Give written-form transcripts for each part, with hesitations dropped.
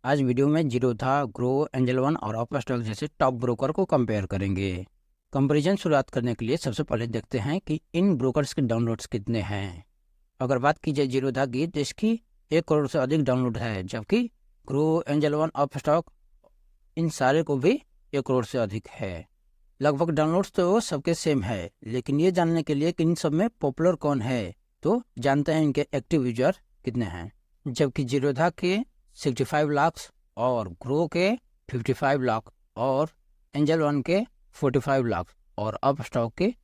आज वीडियो में Zerodha, grow, angel one और ऑफ स्टॉक जैसे टॉप ब्रोकर को कंपेयर करेंगे। कंपैरिजन शुरुआत करने के लिए सबसे पहले देखते हैं कि इन ब्रोकर्स के डाउनलोड्स कितने हैं। अगर बात की जाए जीरोधा की, तो इसकी 1 करोड़ से अधिक डाउनलोड है, जबकि grow, angel one, of stock in सारे को भी 1 करोड़ से अधिक है। लगभग डाउनलोड्स तो सबके सेम है, लेकिन ये जानने के लिए कि इन सब में पॉपुलर कौन है, तो जानते हैं इनके एक्टिव यूजर कितने हैं। जबकि जीरोधा के 65 लाख और ग्रो के 55 लाख और एंजल वन के 45 लाख और अप स्टॉक के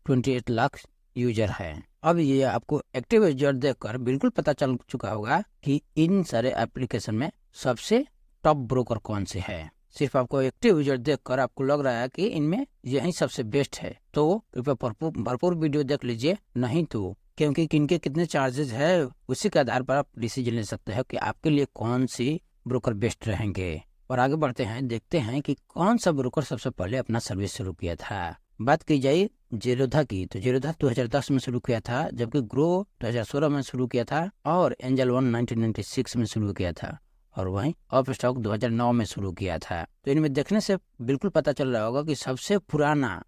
28 लाख यूजर हैं। अब ये आपको एक्टिव यूजर देखकर बिल्कुल पता चल चुका होगा कि इन सारे एप्लीकेशन में सबसे टॉप ब्रोकर कौन से है। सिर्फ आपको एक्टिव यूजर देखकर आपको लग रहा है कि इनमें यही सबसे बेस्ट है, तो कृपया भरपूर वीडियो देख लीजिए, नहीं तो क्योंकि किनके कितने चार्जेस है उसी के आधार पर आप डिसीजन ले सकते हैं कि आपके लिए कौन सी ब्रोकर बेस्ट रहेंगे। और आगे बढ़ते हैं, देखते हैं कि कौन सा ब्रोकर सबसे पहले अपना सर्विस शुरू किया था। बात की जाए जीरोधा की, तो जीरोधा 2010 में शुरू किया था, जबकि ग्रो 2016 में शुरू किया था और एंजल वन 1996 में शुरू किया था और वहीं ऑफ स्टॉक 2009 में शुरू किया था। तो इनमें देखने से बिल्कुल पता चल रहा होगा कि सबसे पुराना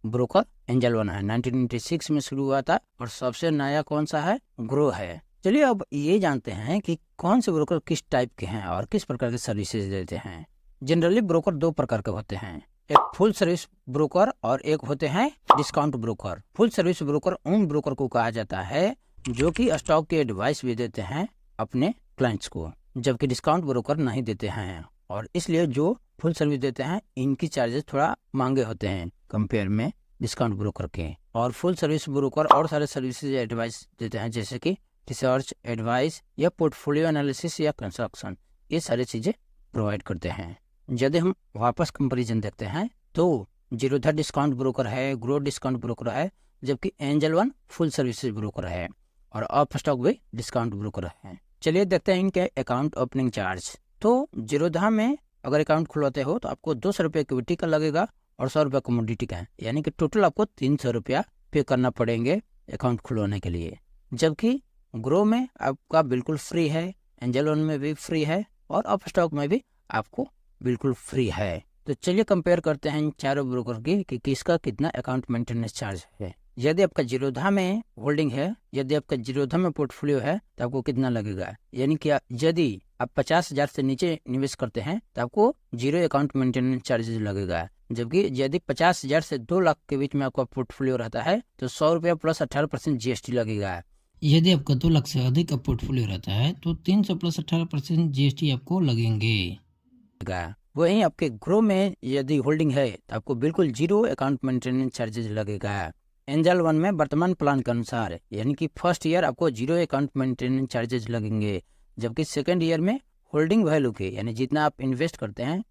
ब्रोकर एंजल वन है, 1996 में शुरू हुआ था, और सबसे नया कौन सा है, ग्रो है। चलिए अब ये जानते हैं कि कौन से ब्रोकर किस टाइप के हैं और किस प्रकार के सर्विसेज देते हैं। जनरली ब्रोकर 2 प्रकार के होते हैं, एक फुल सर्विस ब्रोकर और एक होते हैं discount broker. Full service broker उन ब्रोकर को कहा जाता है जो कि स्टॉक के एडवाइस भी देते हैं अपने क्लाइंट्स को, जबकि डिस्काउंट ब्रोकर नहीं देते हैं, और इसलिए जो फुल सर्विस देते हैं इनकी चार्जेस थोड़ा महंगे होते हैं कंपेयर में डिस्काउंट ब्रोकर के। और फुल सर्विस ब्रोकर और सारे सर्विसेज एडवाइस देते हैं, जैसे कि रिसर्च, एडवाइस या पोर्टफोलियो एनालिसिस या कंस्ट्रक्शन, ये सारी चीजें प्रोवाइड करते हैं। यदि हम वापस कंपैरिजन देखते हैं तो जीरोधा डिस्काउंट ब्रोकर है, ग्रो डिस्काउंट ब्रोकर है, जबकि angel one full services broker है और ऑफ स्टॉक भी डिस्काउंट ब्रोकर है। चलिए देखते हैं इनके अकाउंट ओपनिंग चार्ज। तो जीरोधा में अगर अकाउंट खुलवाते हो तो आपको 200 रुपये इक्विटी का लगेगा और 100 रुपया कमोडिटी का है, यानी कि टोटल आपको 300 रुपया पे करना पड़ेंगे अकाउंट खुलवाने के लिए। जबकि ग्रो में आपका बिल्कुल फ्री है, एंजल वन में भी फ्री है और ऑफ स्टॉक में भी आपको बिल्कुल फ्री है। तो चलिए कंपेयर करते हैं इन चारों ब्रोकर की कि किसका कितना अकाउंट मेंटेनेंस चार्ज है। यदि आपका जीरोधा में होल्डिंग है, यदि आपका जीरोधा में पोर्टफोलियो है तो आपको कितना लगेगा, यानी कि यदि आप 50,000 से नीचे निवेश करते हैं तो आपको 0 अकाउंट मेंटेनेंस चार्जेस लगेगा। जबकि यदि 50,000 से 2 लाख के बीच में आपका पोर्टफोलियो रहता है तो 100 रुपया प्लस 18% जीएसटी लगेगा। यदि आपका 2 लाख से अधिक का पोर्टफोलियो रहता है तो 300 प्लस 18% जीएसटी आपको लगेंगे। वहीं आपके ग्रो में यदि होल्डिंग है तो आपको बिल्कुल 0 अकाउंट मेंटेनेंस चार्जेस लगेगा। एंजल वन में वर्तमान प्लान के अनुसार, यानी कि फर्स्ट ईयर आपको 0 अकाउंट मेंटेनेंस चार्जेस लगेंगे, जबकि सेकेंड ईयर में होल्डिंग वैल्यू के, यानी जितना आप इन्वेस्ट करते हैं,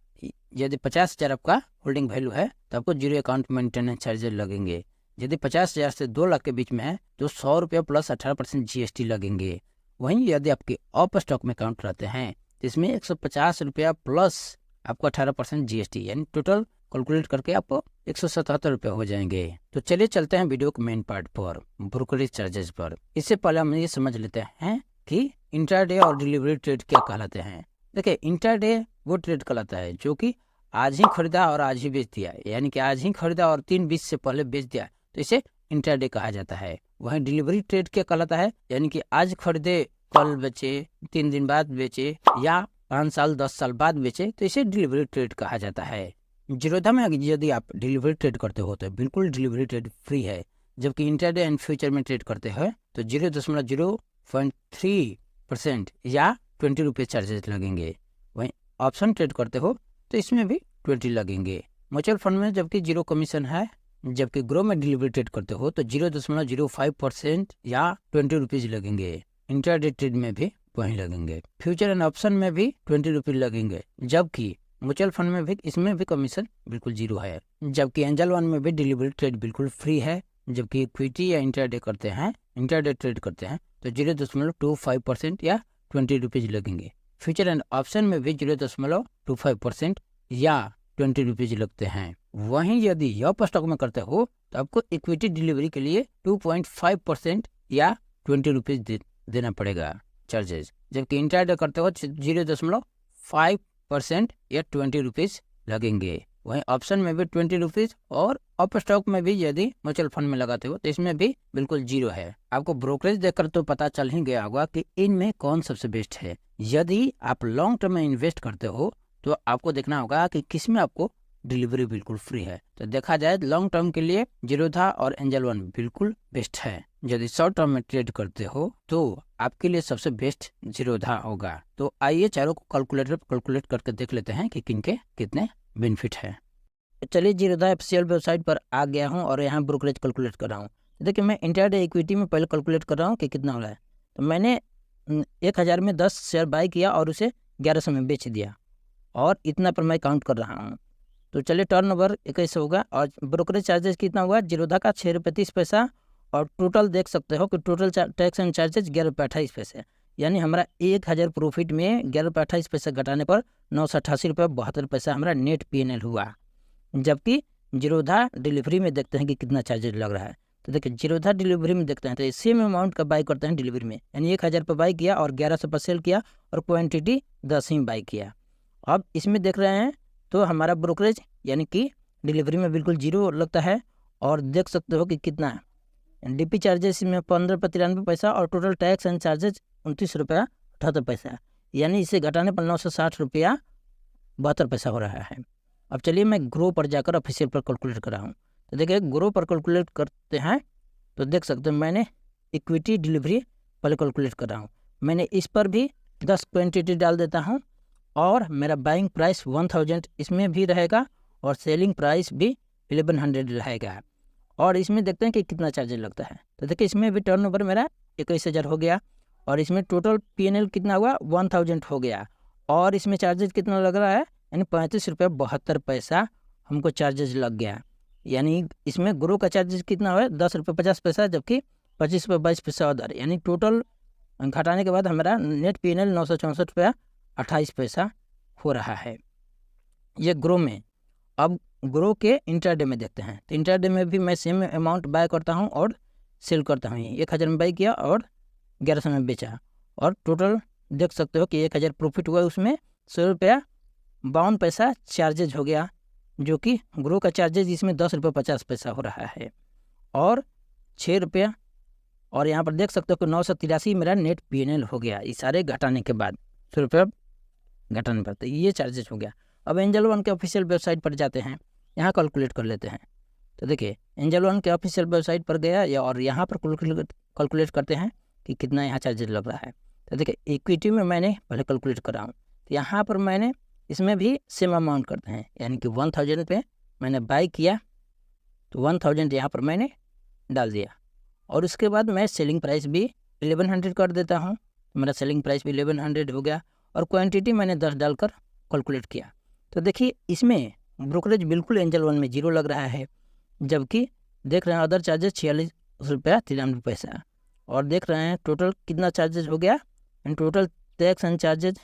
यदि 50,000 आपका होल्डिंग वैल्यू है तो आपको 0 अकाउंट मेंटेनेंस चार्जेस लगेंगे। यदि 50,000 से 2 लाख के बीच में है तो 100 रुपया प्लस 18% जीएसटी लगेंगे। वहीं यदि आपके ऑफ स्टॉक में अकाउंट रहते हैं तो इसमें 150 रुपया प्लस आपको 18% जीएसटी, यानी टोटल कैलकुलेट करके आपको 177 रुपये हो जाएंगे। तो चलिए चलते हैं वीडियो के मेन पार्ट पर, ब्रोकरेज चार्जेस पर। इससे पहले हम ये समझ लेते हैं कि इंट्राडे और डिलीवरी ट्रेड क्या कहलाते हैं। देखिए, इंट्राडे वो ट्रेड कहलाता है जो कि आज ही खरीदा और आज ही बेच दिया, यानी कि आज ही खरीदा और 3:20 से पहले बेच दिया, तो इसे इंट्राडे कहा जाता है। वहीं डिलीवरी ट्रेड क्या कहलाता है, यानी कि आज खरीदे कल बेचे, 3 दिन बाद बेचे या 5 साल 10 साल बाद बेचे, तो इसे डिलीवरी ट्रेड कहा जाता है। जीरोधा में यदि आप डिलीवरी ट्रेड करते हो तो बिल्कुल डिलीवरी ट्रेड फ्री है, जबकि इंट्राडे एंड फ्यूचर में ट्रेड करते हैं तो 0.03% या 20 रुपये चार्जेस लगेंगे। वहीं ऑप्शन ट्रेड करते हो तो इसमें भी 20 लगेंगे। म्यूचुअल फंड में जबकि 0 कमीशन है, जबकि ग्रो में डिलीवरी ट्रेड करते हो तो 0.05% या 20 रुपीज लगेंगे। इंट्राडे ट्रेड में भी वहीं लगेंगे। फ्यूचर एंड ऑप्शन में भी 20 रुपीज लगेंगे, जबकि म्यूचुअल फंड में भी इसमें भी कमीशन बिल्कुल 0 है। जबकि एंजल वन में भी डिलीवरी ट्रेड बिल्कुल फ्री है, जबकि इक्विटी या इंट्राडे ट्रेड करते हैं तो 0.25% या 20 रुपीज लगेंगे। फ्यूचर एंड ऑप्शन में भी 0.25% या 20 रुपीज लगते हैं। वहीं यदि ऑफ स्टॉक में करते हो तो आपको इक्विटी डिलीवरी के लिए 2.5% या 20 रुपीज देना पड़ेगा चार्जेस, जबकि इंट्राडे करते हो 5% या 20 रुपीज़ लगेंगे। वहीं ऑप्शन में भी 20 रुपीज़ और अप स्टॉक में भी यदि म्यूचुअल फंड में लगाते हो तो इसमें भी बिल्कुल जीरो है। आपको ब्रोकरेज देखकर तो पता चल ही गया होगा कि इनमें कौन सबसे बेस्ट है। यदि आप लॉन्ग टर्म में इन्वेस्ट करते हो तो आपको देखना होगा कि किस में आपको डिलीवरी बिल्कुल फ्री है। तो देखा जाए लॉन्ग टर्म के लिए जीरोधा और एंजल वन बिल्कुल बेस्ट है। यदि शॉर्ट टर्म में ट्रेड करते हो तो आपके लिए सबसे बेस्ट जीरोधा होगा। तो आइए चारों को कैलकुलेट करके देख लेते हैं कि किनके कितने बेनिफिट है। चलिए जीरोधा ऑफिशियल वेबसाइट पर आ गया हूं और यहाँ ब्रोकरेज कैलकुलेट कर रहा हूँ। देखिए मैं इंट्राडे इक्विटी में पहले कैलकुलेट कर रहा हूँ कि कितना हो रहा है। तो मैंने 1000 में 10 शेयर बाई किया और उसे 1100 में बेच दिया और इतना पर मैं काउंट कर रहा हूँ। तो चलिए टर्न ओवर 21 होगा और ब्रोकरेज चार्जेस कितना हुआ जीरोधा का 6 रुपये 30 पैसा और टोटल देख सकते हो कि टोटल टैक्स एंड चार्जेस 11 रुपये 28 पैसे, यानी हमारा 1000 प्रॉफिट में 11 रुपये 28 पैसा घटाने पर 988 रुपये 72 पैसा हमारा नेट PNL हुआ। जबकि जीरोधा डिलीवरी में देखते हैं कि कितना चार्जेस लग रहा है। तो देखिए जीरोधा डिलीवरी में देखते हैं तो सेम अमाउंट का बाई करते हैं डिलीवरी में, यानी 1000 पर बाई किया और 1100 पर सेल किया और क्वांटिटी 10 ही बाई किया। अब इसमें देख रहे हैं तो हमारा ब्रोकरेज यानी कि डिलीवरी में बिल्कुल जीरो लगता है और देख सकते हो कि कितना है। DP चार्जेस में 15 रुपये 93 पैसा और टोटल टैक्स एंड चार्जेस 29 रुपया 78 पैसा, यानी इसे घटाने पर 960 रुपया 72 पैसा हो रहा है। अब चलिए मैं ग्रो पर जाकर ऑफिशियल पर कैलकुलेट कर रहा हूँ। तो देखिए ग्रो पर कैलकुलेट करते हैं तो देख सकते हैं मैंने इक्विटी डिलीवरी पहले कैलकुलेट कर रहा हूँ। मैंने इस पर भी 10 क्वान्टिटी डाल देता हूँ और मेरा बाइंग प्राइस 1000 इसमें भी रहेगा और सेलिंग प्राइस भी 1100 रहेगा। और इसमें देखते हैं कि कितना चार्जेस लगता है। तो देखिए इसमें भी टर्नओवर मेरा 21000 हो गया और इसमें टोटल PNL कितना हुआ 1000 हो गया और इसमें चार्जेस कितना लग रहा है, यानी 35 रुपये 72 पैसा हमको चार्जेस लग गया। यानी इसमें ग्रो का चार्जेस कितना हुआ 10 रुपये 50 पैसा, जबकि 25 रुपये 22 पैसा अदर, यानी टोटल घटाने के बाद हमारा नेट PNL 964 रुपया 28 पैसा हो रहा है। ये ग्रो में। अब ग्रो के इंट्राडे में देखते हैं। तो इंट्राडे में भी मैं सेम अमाउंट बाय करता हूं और सेल करता हूं। 1000 में बाई किया और 1100 में बेचा और टोटल देख सकते हो कि 1000 प्रॉफिट हुआ, उसमें 100 रुपया 52 पैसा चार्जेज हो गया, जो कि ग्रो का चार्जेज इसमें 10 रुपये 50 पैसा हो रहा है और 6 रुपया और यहाँ पर देख सकते हो कि 983 मेरा नेट PNL हो गया, इस सारे घटाने के बाद 100 रुपया घटाने पर। तो ये चार्जेस हो गया। अब एंजल वन के ऑफिशियल वेबसाइट पर जाते हैं, यहाँ कैलकुलेट कर लेते हैं। तो देखिए एंजल वन के ऑफिशियल वेबसाइट पर गया और यहाँ पर कैलकुलेट करते हैं कि कितना यहाँ चार्जेस लग रहा है। तो देखिए इक्विटी में मैंने पहले कैलकुलेट करा हूँ। तो यहाँ पर मैंने इसमें भी सेम अमाउंट करते हैं, यानी कि 1000 पे मैंने बाई किया तो 1000 यहाँ पर मैंने डाल दिया और उसके बाद मैं सेलिंग प्राइस भी 1100 कर देता हूँ। तो मेरा सेलिंग प्राइस भी 1100 हो गया और क्वांटिटी मैंने 10 डालकर कैलकुलेट किया। तो देखिए इसमें ब्रोकरेज बिल्कुल एंजल वन में जीरो लग रहा है, जबकि देख रहे हैं अदर चार्जेस 46 रुपया 93 पैसा और देख रहे हैं टोटल कितना चार्जेस हो गया। And total tax and charges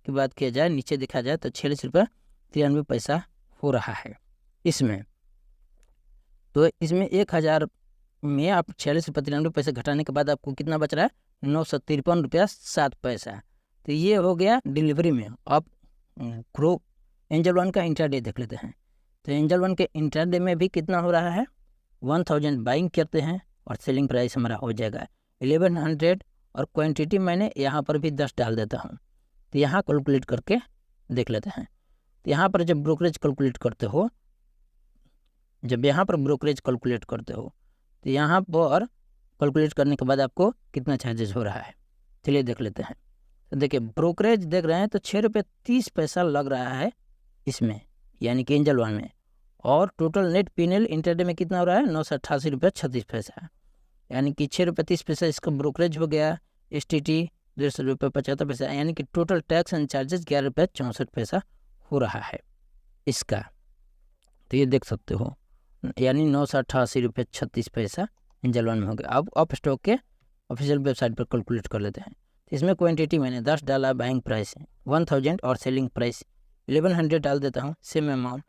की बात किया जाए, नीचे देखा जाए तो 46 रुपया 93 पैसा हो रहा है इसमें। तो इसमें 1000 में आप 46 रुपये 93 पैसे घटाने के बाद आपको कितना बच रहा है 953 रुपया 7 पैसा। तो ये हो गया डिलीवरी में। अब ग्रो एंजल वन का इंट्राडे देख लेते हैं। तो एंजल वन के इंट्राडे में भी कितना हो रहा है 1000 बाइंग करते हैं और सेलिंग प्राइस हमारा हो जाएगा 1100 और क्वांटिटी मैंने यहाँ पर भी 10 डाल देता हूँ। तो यहाँ कैलकुलेट करके देख लेते हैं। तो यहाँ पर जब ब्रोकरेज कैलकुलेट करते हो, जब यहाँ पर ब्रोकरेज कैलकुलेट करते हो तो यहाँ पर कैलकुलेट करने के बाद आपको कितना चार्जेस हो रहा है चलिए देख लेते हैं। तो देखिए ब्रोकरेज देख रहे हैं तो 6 रुपये 30 पैसा लग रहा है इसमें, यानी कि एंजल वन में। और टोटल नेट PNL इंट्राडे में कितना हो रहा है 988 रुपया 36 पैसा, यानी कि 6 रुपये 30 पैसा इसका ब्रोकरेज हो गया। STT 150 रुपये 75 पैसा, यानी कि टोटल टैक्स एंड चार्जेस 11 रुपये 64 पैसा हो रहा है इसका। तो ये देख सकते हो, यानी 988 रुपये 36 पैसा एंजल वन में हो गया। अब अप स्टॉक के ऑफिशियल वेबसाइट पर कैलकुलेट कर लेते हैं। तो इसमें क्वांटिटी मैंने 10 डाला, बाइंग प्राइस 1000 और सेलिंग प्राइस 1100 डाल देता हूँ सेम अमाउंट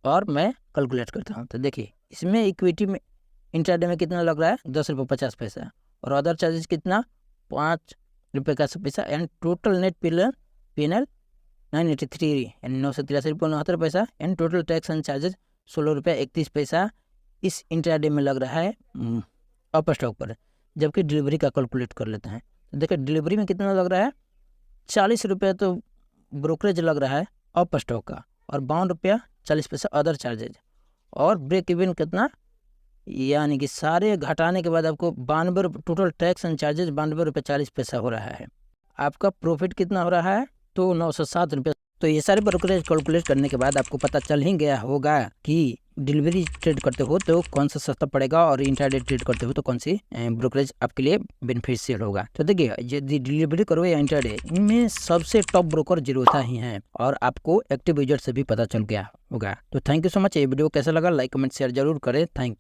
और मैं कैलकुलेट करता हूँ। तो देखिए इसमें इक्विटी में इंट्राडे में कितना लग रहा है 10 रुपये 50 पैसा और अदर चार्जेस कितना 5 रुपये का पैसा, यानी टोटल नेट PNL 983 यानी 983.69 and total tax and charges 16 रुपया 31 पैसा इस इंट्राडे में लग रहा है अप स्टॉक पर। जबकि डिलीवरी का कैलकुलेट कर लेते हैं तो देखिए डिलीवरी में कितना लग रहा है 40 रुपया तो ब्रोकरेज लग रहा है अप स्टॉक का, और 52 रुपया 40 पैसा अदर चार्जेज, और ब्रेक इवन कितना, यानी कि सारे घटाने के बाद आपको 92 टोटल टैक्स एंड चार्जेस 92 रुपये 40 पैसा हो रहा है। आपका प्रॉफिट कितना हो रहा है तो 907 रुपये। तो ये सारे ब्रोकरेज कैलकुलेट करने के बाद आपको पता चल ही गया होगा कि डिलीवरी ट्रेड करते हो तो कौन सा सस्ता पड़ेगा और इंट्राडे ट्रेड करते हो तो कौन सी ब्रोकरेज आपके लिए बेनिफिशियल होगा। तो देखिए यदि डिलीवरी करो या इंट्राडे, इनमें सबसे टॉप ब्रोकर जीरोधा ही है, और आपको एक्टिव यूजर से भी पता चल गया होगा। तो थैंक यू सो मच। ये वीडियो कैसा लगा लाइक कमेंट शेयर जरूर करें। थैंक